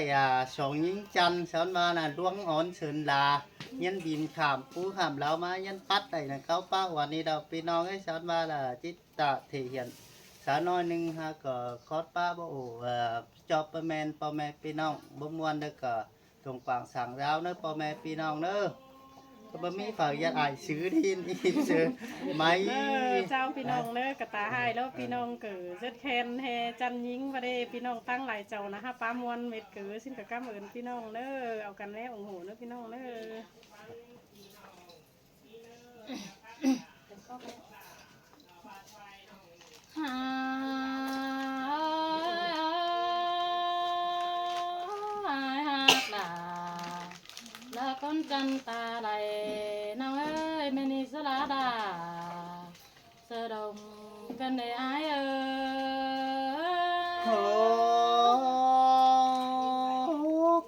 lại sống những chân sơn ba là luống ón sơn là nhân bìm khảm phú khảm lão má nhân bắt này là cao pa hoàn đi đầu pi non ấy sơn ba là chít tạ thể hiện sáng nói nưng ha cờ khót pa bộ cho pa mẹ pi non bông muôn được cờ trồng quảng sáng rau nữa pa mẹ pi non nữaก็บ่มีฝากยัดอายซื้อที่นี่ซื้อไม้ เจ้าพี่น้องเนอะกระตาให้แล้วพี่น้องเกิดเจ็ดแคนแฮจันยิงมาได้พี่น้องตั้งหลายเจ้านะฮะป้ามวนเม็ดเกิดสิ้นกับก้ามเอิญพี่น้องเนอะเอากันแล้วโอ้โหเนอะพี่น้องเนอะแล้วคนจันตาไหลน้องเอ้ยไม่นิสลาดาเสดงกันได้อายเอ้ย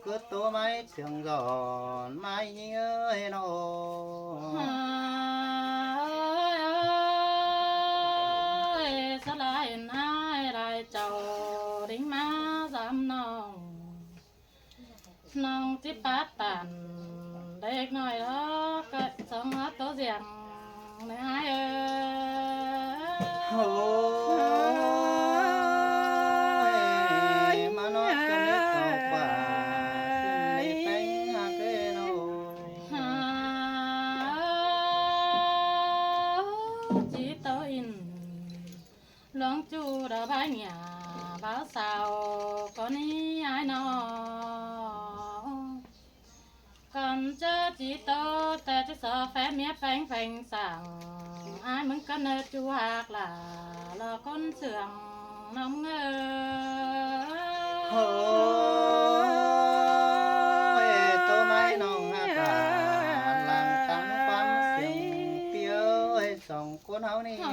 cứ tô máy trường giòn máy ơi nóสลายนายรายเจ้าดิ้งมาสามน้องจิปาตันเด็กหน่อยแล้วก็สองหัวโตเสียงในหายmà nó cho nước cầu quả lấy bánh hà kê nó จีโตอินหลวงจูดาบายเนี่ยบ่าวสาวคนนี้ไอ้น้องก่อนเจอจีโตแต่จะสอแฟเมียแฝงสั่งไอ้มึงก็เนจูหักล่ะรอคนเสื่องน้องเอ๋ย tô máy nong hà cả làm tăng quan xiềng piêu sòng cuốn háo ni hà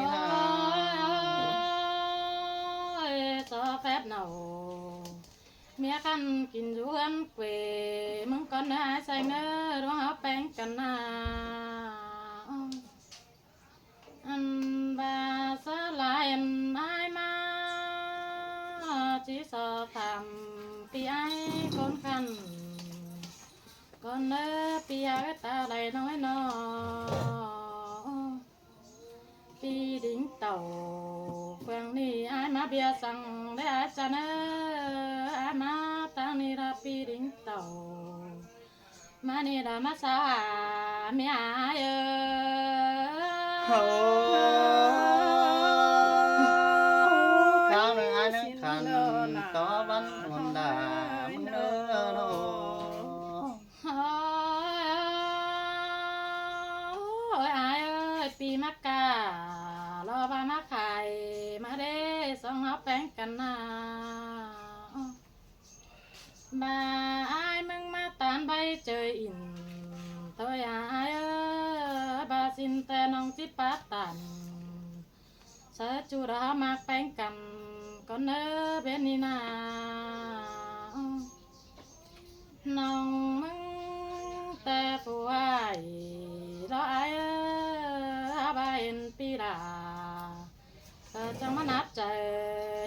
ซอแฟบเนาเมียกันกินอยู่อันเกวมึงก่อนนะใส่เนื้อร้องเอาแป้งกันนะอันบาสลายอันไอมาจีสอทำปีไอคนกันก่อนเนื้อปีไอตาไหลน้อยน้อปีดิ้งเต่าเฟืองนี่ไอมาเบียสั่งได้ไอจะเนื้อไอมาตั้งนี่รับปีดิ้งเต่ามานี่ดามาสามีไอcao nơi ai nơi khăn to bắn hồn đà mừng nơ nó ปีมะการอบามาไข่มาเด้สองเอาแป้งกันนะมาไอ้มึงมาตานใบเจออินตัวยไอ้บาสินแต่น้องจิปาตันเสจูรามาแป้งกันก็เนอเบนีนาน้องมึงแต่ผู้ไอ้รอไอ้บายเอ็นปีดาจะมานับใจ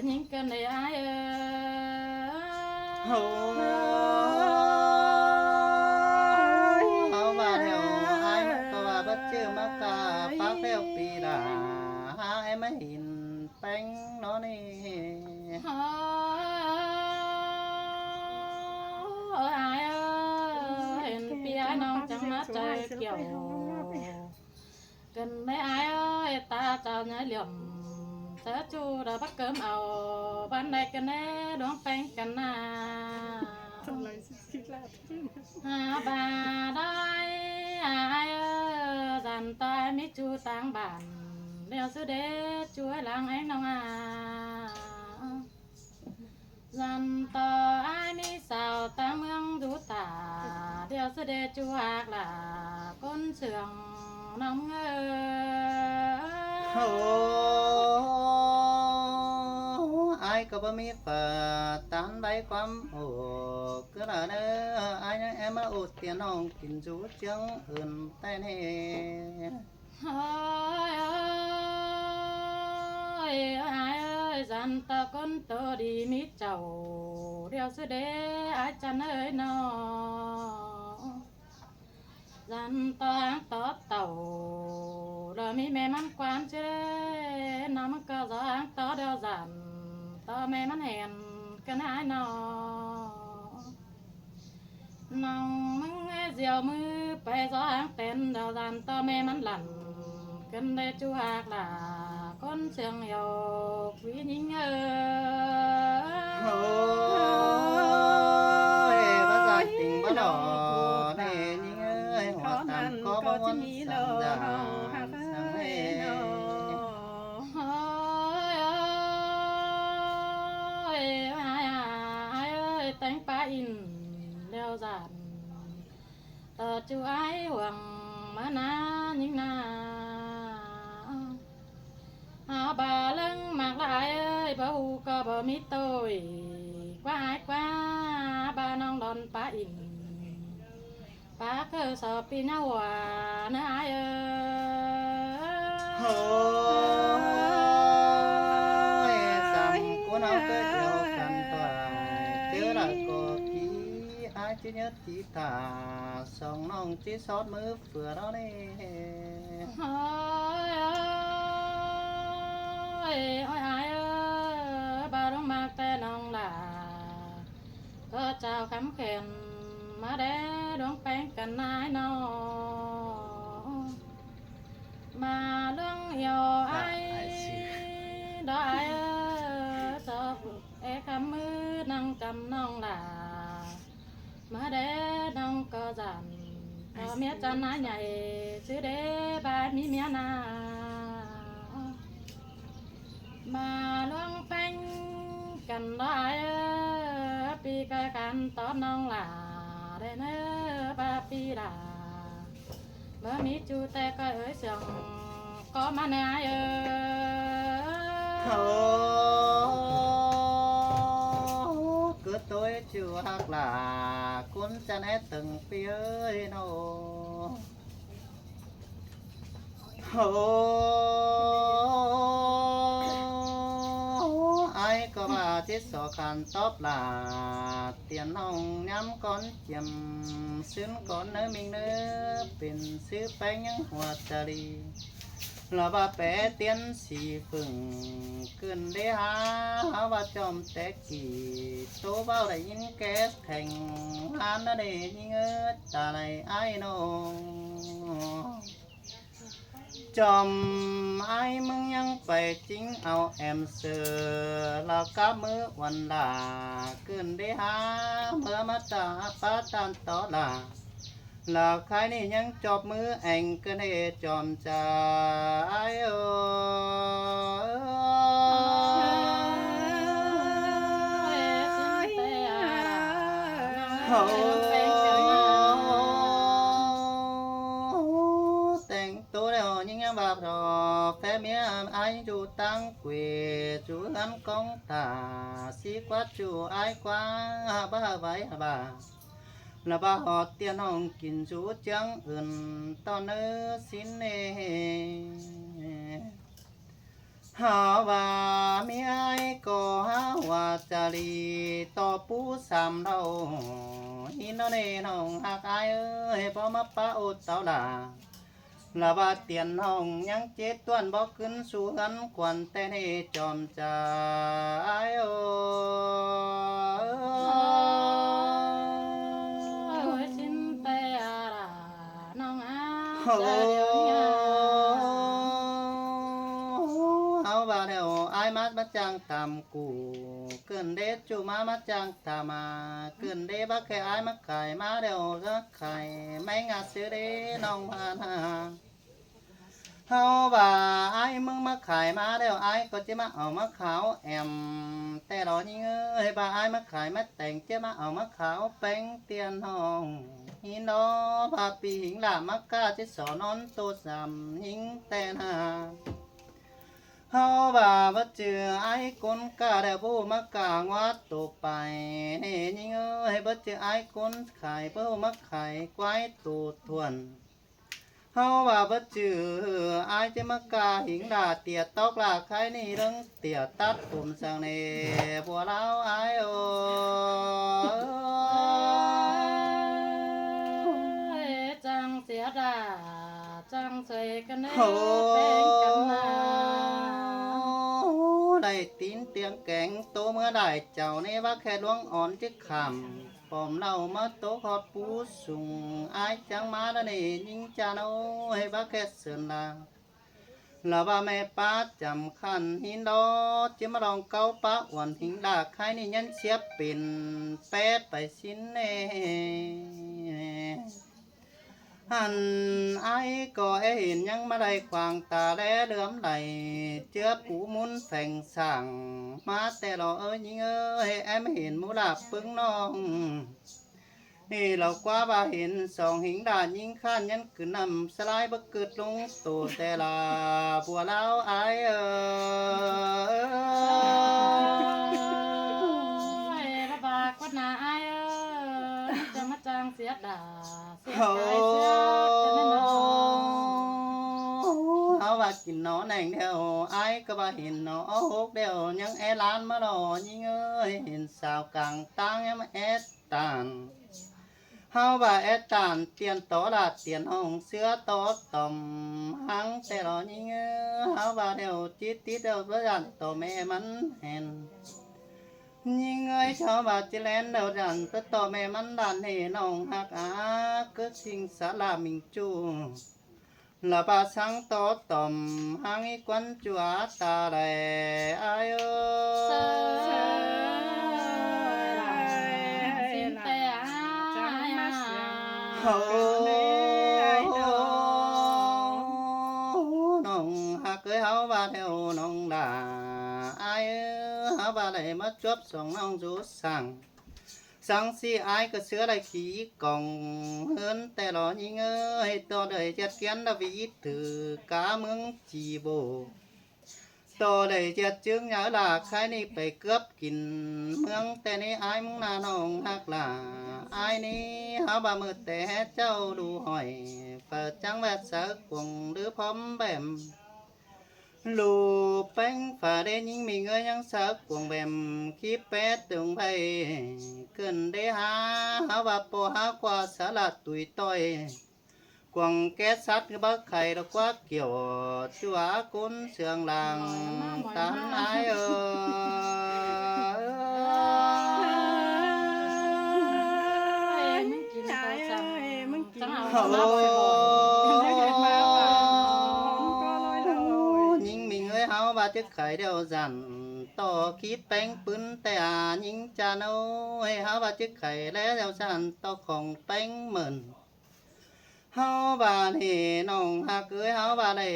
ยิ่งเกินเลยไอ้เอาว่าแถวไอ้ก็ว่าบัดเจอมากาปักแล้วปีดาหาไอ้ไม่เห็นแป้งน้อนี่ ไอ้เห็นปีไอ้น้องจังมาใจเกี่ยวกันไม่ไอ้ตาเจ้าเนี่ยเหลี่ยมเธอจูเราบักเกิมเอาบ้านใดกันแน่ดวงแป้งกันนาหาบาได้ไอ้ดันตายมิจูต่างบ้านเดี๋ยวสุดเดช่วยล้างไอ้น้องดันต่อไอ้มีสาวตาเมืองดูตาเดี๋ยวสุดเดจูหักล่ะคนเสื่องน้องai có bao mi phà tán bay quắm ồ cứ là nơ ai nhá em út tiền ông kín chú trắng ưn tay nè ai ơi จันตะก้นโตดีมิเจ้าเดียวสุดเดอาจันเอ้ยนอจันตะหางตอเต่าเรามีแม่มันกวานเจ้น้ำมันก็จะหางตอเดียวจันตอแม่มันเห็นกันหายนอน้องมึงเจียวมือไปจะหางเต้นเดียวจันตอแม่มันหลั่นกันได้จูหากล่ะคนเชียงโยกวิญิงโอ้ยภาษาจริงบ่ดอเน่ยิงเอ้ยหัวตามก็บ่วนสังดาสังเอ้แต่งปลาอินเลี้ยวจันต่อจูไอ้หวังมานายิงนาบาเลิงมากหลายบ่ฮู้ก็บ่มีโตยกว่าไกว่าบาน้องดอนปลาอินปลาคือสอบปีนาว่านะโอ้ยสังกูเอาเกิดเดียวกันตัวเจอละก็พี่อาจิญติตาสองน้องจีซอดมือเฟือเราเนี่ยโอ้ยบาร้องมากแต่น้องหลาก็เจ้าคำเข็นมาแด่ดวงแป้งกันนายน้องมาเรื่องยอไอ้ดอยชอบคำมือนั่งจำน้องหลามาแด่น้องก็จันพอเมียจันนายใหญ่ซื้อเด้บายมีเมียนามาล่วงแป้งกันได้ปีกายกันตอนน้องหลาได้เนื้อบาปีดาเมื่อมีจูแต่ก็เอ้ยเสียงก็มาแน่โอ้cứ tôi chưa hát là cuốn cha nét từng phía nó ai có bà chết sọ khăn tóc là tiền nông nhắm con chìm xuyên con nơi mình nữa bên xứ bánh những hoa trà đi là bà bé tiến sĩ phừng cơn đế há bà chòm té kỳ tố bao đầy những cái thành han nó để những ớt ta này ai nô chòm ai mừng nhăng phải chính ao em sờ là cá mưaวันlà cơn đế há mưa mắt ta phá tan tỏ là khaiนี่ยังจอบมือแองก็ได้จอมใจโอ้แต่งตัวแล้วยิ่งยังบาปรอแฟเมียไอจูตั้งเกวจูอันกองตาสีกว่าจูไอกว่าบ้าไว้บ้าlà ba họ tiền hồng kín chú trắng ẩn to nơ xin nè họ và mi ai có ha hòa trà lì to pu sam đâu in nó nè hồng hạc ai ơi bỏ mắt pa ô tao là ba tiền hồng nhang chết tuan bỏขึ้นสู่หันควันแต่ให้จอมใจโอ้เอาว่าเดี๋ยวไอ้มัดมาจังตามกูเกินเด็ดจูมาจังตามาเกินเด็ดบักแค่ไอ้มาไข่มาเดี๋ยวก็ไข่ไม่งัดซื้อเด้น้องมาหาเอาว่าไอ้มึงมาขายมาเดี๋ยวไอ้ก็จะมาเอามาขาวแอมแต่รอนี่เอ้ยบ่าไอ้มาขายมาแต่งจะมาเอามาขาวแป้งเตียนห้องหินโนพาปีหิงหลามักกาจะสอนอนตัวสามหิงแต่นาเฮาบ่าบ่เจอไอ้คนกาเดี๋ยวผู้มากางวัดตกไปนี่ยิงเอ้ยบ่เจอไอ้คนขายผู้มาขายควายตูดทวน เฮาว่าบ่จื้ออายจะมากาหิงดาเตียตอกลาใครนี่เรื่องเตียตัดปุ่มสังเนบัวลาวอายโอ จังเสียดาจังใส่กันเน โอ้ เป็นกันมา ได้ตีนเตียงแกงโตเมื่อได้เจ้านี่ว่าแค่ลวงอ่อนจิกคำปอมเล่ามาโตขอดปูสุงอายจังมาแล้วนี่ยิงจานโอ้ให้ว่าแค่เสือนลาลาว่าแม่ป้าจำคันหินดอจิมาลองเกาป้าอ้วนหิงดาใครนี่ยันเสียเป็นแป๊ดไปสิ้นเน่ หันไอ้ก็เห็นยังมาได้ควางตาแลเหลื่อมไหลเจือปูมุนแฝงสั่งมาแต่รอยิงแอมเห็นมูลาบปึ้งน้องนี่เรากว่าว่าเห็นสองหิงด่านยิงข้านยันขึ้นนำสลายบักเกิดลงตัวแต่ละบัวเล้าไอ้ระบากวัดนาอายจะมาจังเสียดาเสีย โอ้ ใจเสียกันแน่นอน เขาว่ากินหนอแหน่งเดียวไอ้ก็ว่าเห็นหนอหกเดียวยังแอลานมาหล่อยิงเห็นสาวกลางตังยังแอตานเฮาว่าแอตานเตียนต่อลาเตียนห้องเสือต่อต่อมหังแต่รอยิงเฮาว่าเดียวจิตติดเดียวประจันต่อแม่มันเห็นยิงชาวบ้านจิแลนเดียวดันต่อแม่มันดันให้น้องหักเกิดสิ่งสารามิงจูละบาสังโตตอมหังอีกวันจัวตาแลอายสินแต่จังมาเสีย โอ้น้องหักเฮาว่าแถวน้องดาอายเฮาว่าได้มาจบส่งน้องสู่สั่งสังสีอายก็เสือได้ขี่กองเฮินแต่รอยิงต่อได้จัดเกียนดาวิดถือกาเมืองจีโบต่อได้จัดจึงหยาลาใครนี่ไปเกือบกินเมืองแต่นี่อายมึงนาน้องหักลาอายนี่หาบ่มือแต่เจ้าดูหอยเปิดจังแวดสักกวงหรือพร้อมแบมลูแป้งฝ่าเดยิงมีเงยยังสักกวงแบมคิดเป็ดตึงไปเกินได้หาว่าปอหากว่าสลัดตุยต้อยกวงแก๊สซัดบักไข่ดอกว่าเกี่ยวชัวกุนเสียงลางตามนายมึงกินไปจังมึงกินเอา โอ้ มาบ่อย ยิงมีเงยเฮาว่าจะไข่เดียวจันต่อคิดแป้งปืนแต่ยิงจานโอ้ยเฮาว่าจะไข่แล้วเดียวจันต่อของแป้งเหมือนเฮาบ่านี่น้องหักเฮาบ่าได้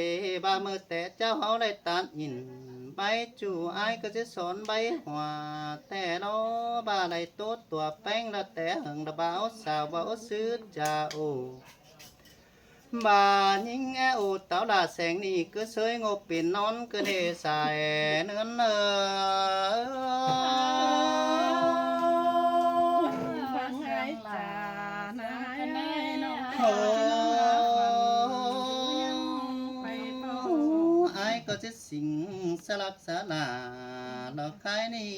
บ่ามือแต่เจ้าเฮาได้ตัดยินใบจู่อายก็จะสอนใบหัวแต่เนาะบ่าได้ตัวแป้งละแต่หึงละบ่าวสาวบ่าวซื้อจาโอบายิงแอวเต่าดาแสงนี่ก็เสยงบเป็นนอนก็ได้สายเนื้อนฟังไงจ้านะแน่เนาะ โอ้ไอ้ก็จะสิงสลักสลาดอกไข่นี่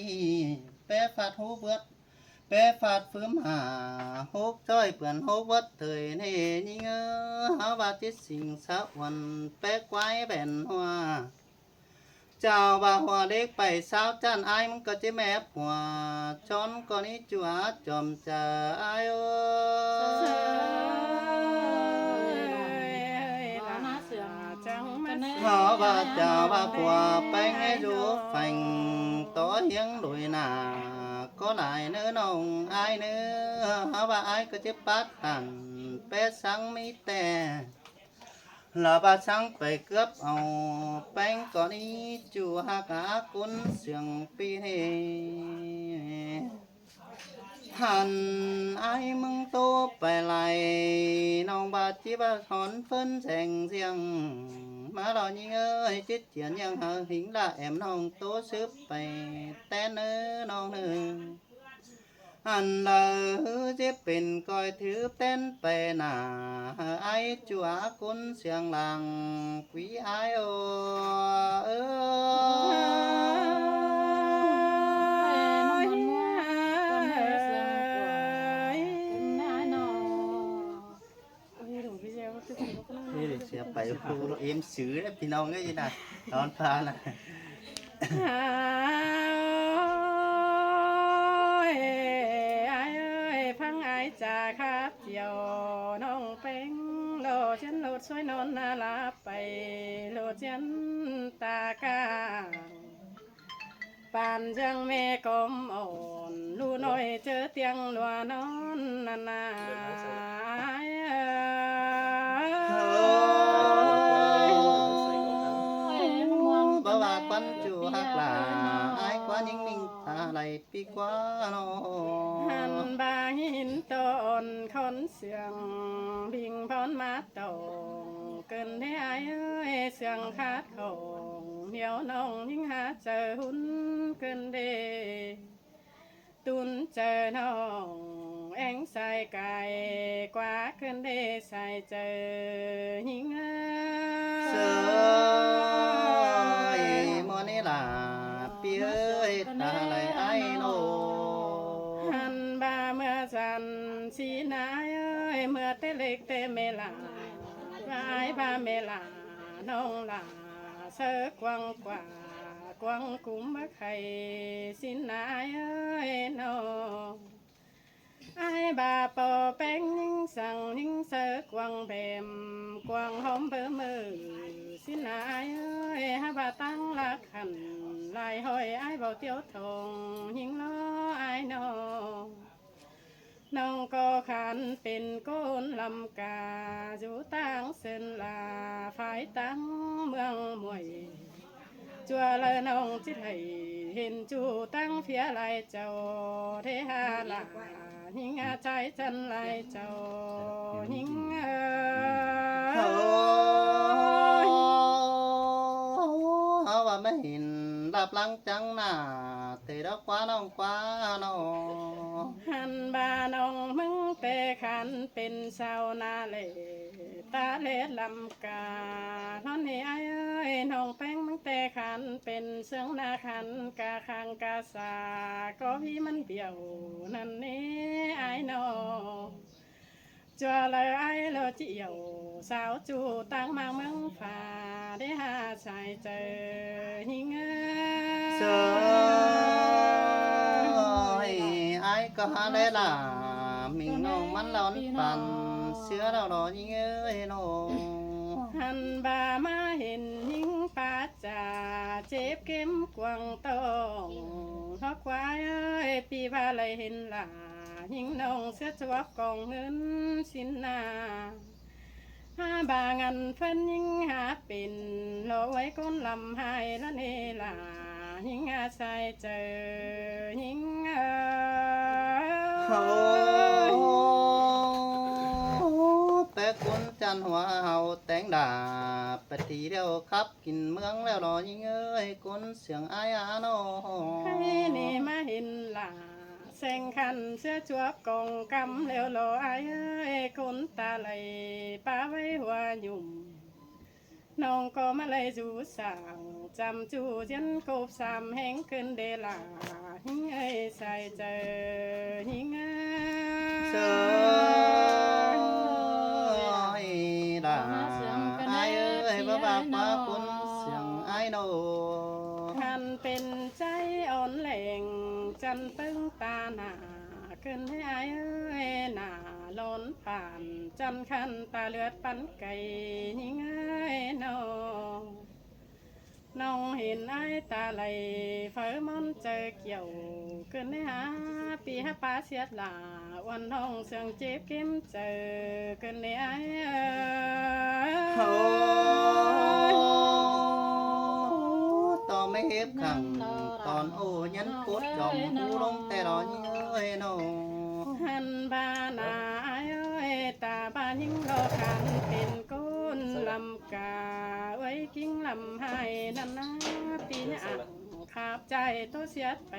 แปะฟาดหูเบิดแปะฟาดฟื้มหาหกจ้อยเปื่อนหกวัดเถยนี่ยิงหาว่าจะสิงสะวันแปะไว้แบนหัวเจ้าบ่าหัวเด็กไปสาวจันไอ้มันก็จะแมบหัวจอนก็นี้จัวจอมจะไอ้หอว่าเจ้าว่าผัวไปให้ดูฝังต่อเฮียงลอยหน้าก็หลายเนื้อน้องไอ้เนื้อหาว่าไอ้ก็จะปัดหันเปสังมีแต่ลาบาสังไปเกือบเอาแป้งก่อนนี้จูหากากุนเสียงปีนี้หันไอ้มึงโตไปไหลน้องบาดจีบาถอนเฟินแสงเสียงมาเรายิงจิตเจียนยังหาหิงละแอมน้องโตซึบไปแต่เนื้อน้องเนื้ออันเลย เจ็บเป็นก้อยถือเต้นไปหน้าไอจัวกุนเสียงหลังวีไอโอเออ นี่เสียไปครูเอ็มซื้อแล้วพี่น้องก็ยังไงตอนพาน่ะ พังไอจ่าครับเจียวน้องเป็งโลฉันโลดช่วยนอนนาลาไปโลดฉันตากาปานจังแม่กลมอ่อนลูน้อยเจอเตียงลัวนอนนานา บ่ว่าควันจูฮักหลาไอ้กว่านิ่งๆตาไหลปีกว่าน้อ หันบาหินต้นคนเสียงบิงพรมาตงเกินได้ไอ้เอ้ยเสียงขาดของเดี๋ยวน้องยิ่งหาเจอหุ่นเกินเดตุนเจอน้องแองใส่ไก่กว่าเกินเดใส่เจอยิ่งเอ้ เสยมอนี่ล่ะปีเอ้ยตาไหลไอ้โน หันบาเมื่อสันสีนายเอ้ยเมื่อเตเล็กเตเมลาไอ้พาเมลาน้องลาเสกวังกว่ากวังกุมมะไข่สินนายเอ้ยน้องไอ้บาปอแป้งยิ่งสั่งยิ่งเสกวังเบมกวางหอมเบอมือสินนายเอ้ยฮาบาตั้งลักขันลายหอยไอ้เบาเตียวทงยิ่งล้อไอ้น้องน้องก็ขันเป็นก้นลำกาอยู่ตั้งเส้นลาฝ่ายตั้งเมืองมวยจัวเลยน้องจิตให้เห็นจูตั้งเพียลายเจ้าเทหาลาหิงอาใจจันลายเจ้าหิงโอ้เอาว่าไม่เห็นรับหลังจังหน้าเตะดอกกว่าน้องกว่าน้อง หันบาน้องมึงเตะขันเป็นสาวนาเลตาเล็ดลำกานอนนี่ไอ้เอ้ยน้องแป้งมึงเตะขันเป็นเสืองนาขันกาคังกาสาก็พี่มันเบี้ยวนั่นนี่ไอ้น้องจัวเลยไอ้โลเจียวสาวจูตั้งมาเมืองฝ่าได้หาชายเจอหิงเอ้ เสยไอ้ก็หาได้ล่ะมิงน้องมันร้อนปั่นเสื้อเรารอยิงเอ้ยน้อง หันบามาเห็นหิงป้าจ่าเจ็บเข็มกวางตองฮอกควายเอ้ยปีบาเลยเห็นหลาหิงน้องเสื้อจวบกองเงินสินนาหาบางันเพิ่นยิงหาเป็นรอไว้ก้นลำหายละเนลาหิงอาศัยเจอหิงโอ้แต่คนจันหัวเฮาแต่งดาปฏิเดียวครับกินเมืองแล้วรอยิงเอ้ยคนเสียงอายอาน้อง ให้นี่มาเห็นหลาแสงคันเสื้อจวบกองกำแล้วรอไอ้เอ้ยคนตาไหลป้าไว้หัวหยุ่มน้องก็มาเลยจูสาวจำจูเจนกบสามแห่งขึ้นเดลาหิงเอ้ยใส่เจอหิงเอ้ เส ย ยด่าอายเอ้ยบ่บาปมาคุณเสียงอายโน คันเป็นใจอ่อนแหลงจันปึ้งตาหนาขึ้นให้อายเอ้ยหนาล้นผ่านจันคันตาเลือดปันไก่ยิงเอ้ยน้องเห็นไอ้ตาไหลเฝ้ามอนเจอเกี่ยวขึ้นให้หาปีหาปลาเสียดลาวันน้องเสียงเจ็บเข้มเจอขึ้นให้ไอ้ โอ้ต่อไม่เฮ็บขังตอนโอ้ยันปวดจอมหูลงแต่รอยิงเอ้ยน้อง หันบานาเอ้ยตาบานยิ่งรอขันเป็นก้นลำกาไว้กิ้งลำให้นันนาปีนี้อ่างขาบใจตัวเสียดไป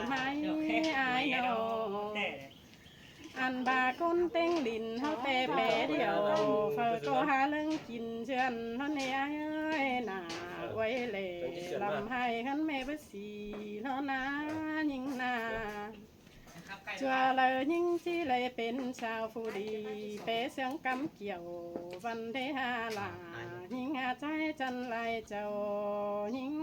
ไหมอายน้องอ อันบาก้นเต้งลินเฮาแต่แปรเดียวเฟอก็หาเรื่องกินเชือนเฮาเนี่ยเอ้ยหน้าไว้เล่ลำให้ขันแม่บ่สีเฮานายิงนาจัวเลยยิ่งที่เลยเป็นชาวผู้ดีเปเสียงกำเกี่ยววันเทหาลายิ่งอาใจจันไรเจ้ายิ่ง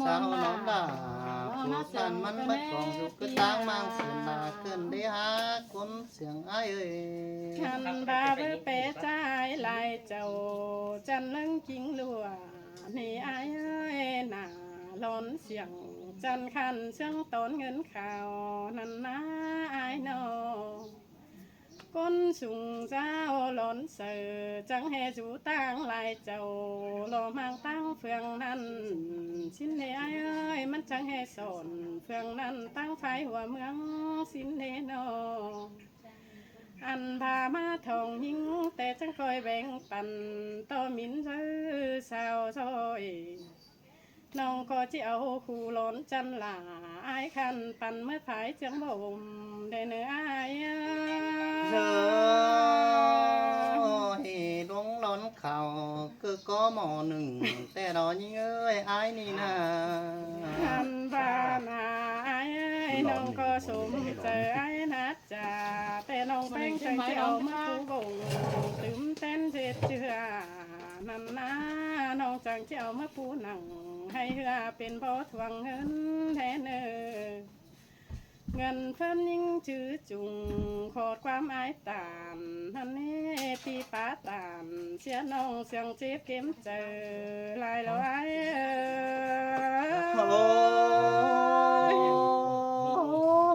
สาวน้องดาผู้สันมันบัดกองอยู่ก็ตางมังเสียนดาขึ้นได้หาคนเสียงอ้ายเอ้ย ขันบาเบเปใจลายเจ้าจันเลิงจิงลัวนี่อายเอ้ยหน้าล้นเสียงจันขันเสียงต้นเงินข่าวนั่นนะอายนอก้นสูงเจ้าล้นเสือจังเฮจูตั้งลายเจ้าโลมังตั้งเฟืองนั้นสินเนอายเอ้ยมันจังเฮสนเฟืองนั้นตั้งไฟหัวเมืองสินเนนออันพามาทองยิงแต่จังคอยแบ่งปันต่อมินซื้อสาวซอยน้องก็จะเอาคู่ล้นจันหลาอายคันปันเมื่อผายเจียงบ่มได้เนื้ออาย เธอให้ลงร้อนเข่าคือก็หมอหนึ่งแต่รอยิงเอ้ยอายนี่นะ คันบานาอายน้องก็สมเจออายนัดจ่าแต่น้องแป้งใจจะเอามาคู่บ่งตื่มเต้นเจ็ดเจือนั่นนะน้องจังจะเอามาปูหนังให้เฮือเป็นบ่ทวงเงินแทนเงินเพิ่นยิ่งจื้อจุงขอดความอายตามท่านนี้ปีป้าตามเสียน้องเสียงเจ็บเข็มเจอลายแล้วไอ้โอ้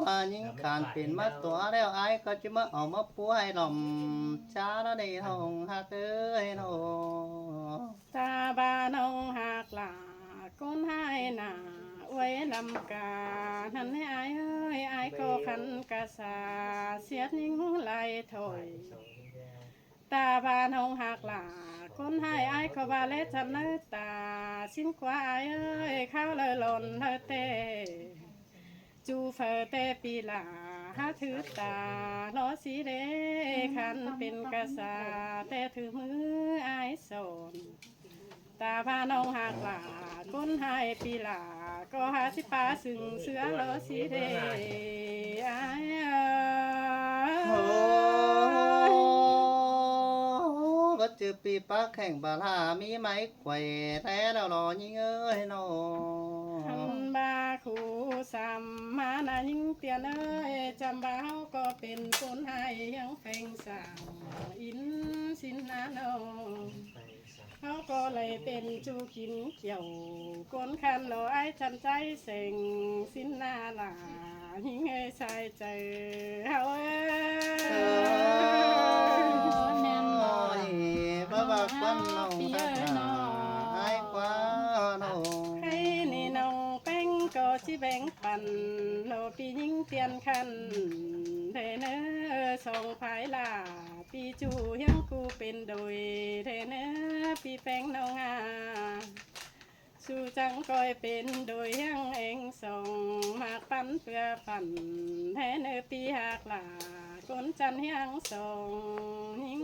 อายิงการเป็นมาตัวแล้วไอ้ก็จะมาเอามาปูให้หล่อมจ้าละได้ทองหักเอ้ยโน ตาบาน้องหักหลาก้นให้หนาไว้ลำกาท่านนี้ไอ้เอ้ยไอ้ก็ขันกะสาเสียนิ่งไหลถอย ตาบานหงหักหลาคนให้อายเขาบาเล็ดจันเนื้อตาสิ้นกว่าอายเอ้ยเข้าเลยหล่นเธอเตจูเฟอเตปีหลาหาถือตาล้อสีเดขันเป็นกษาแต่ถือมืออายสนตาพานองหักหลาคนให้ปีหลาก็หาสิปาสึงเสือล้อสีเดอายก็เจอปีปักแข่งบาลามีไหมไข่แท้แล้วรอยิงเอ้ยโน หันบาคูสัมมานายิงเตียนเอ้ยจำบ่าวก็เป็นคนให้ยังเพ่งสาวอินสินนาโนเขาก็เลยเป็นจูกินเกี่ยวก้นคันโลไอจันใจเสงสินนาลาหิงเอ้ยใส่ใจเฮาเอ้ย แม่นบ่ บ้าบ้าควันน้องทักหาไอ้กว่าโน ให้นี่น้องแป้งก็ชิแบ่งปันโลปียิงเตียนคันเทเนอส่งภายลาปีจูยังกูเป็นโดยเทเนอปีแป้งน้องอาสู่จังก้อยเป็นโดยยังเองส่งมากปันเพื่อปันเทเนอปีหักลาคนจันยังส่งหิง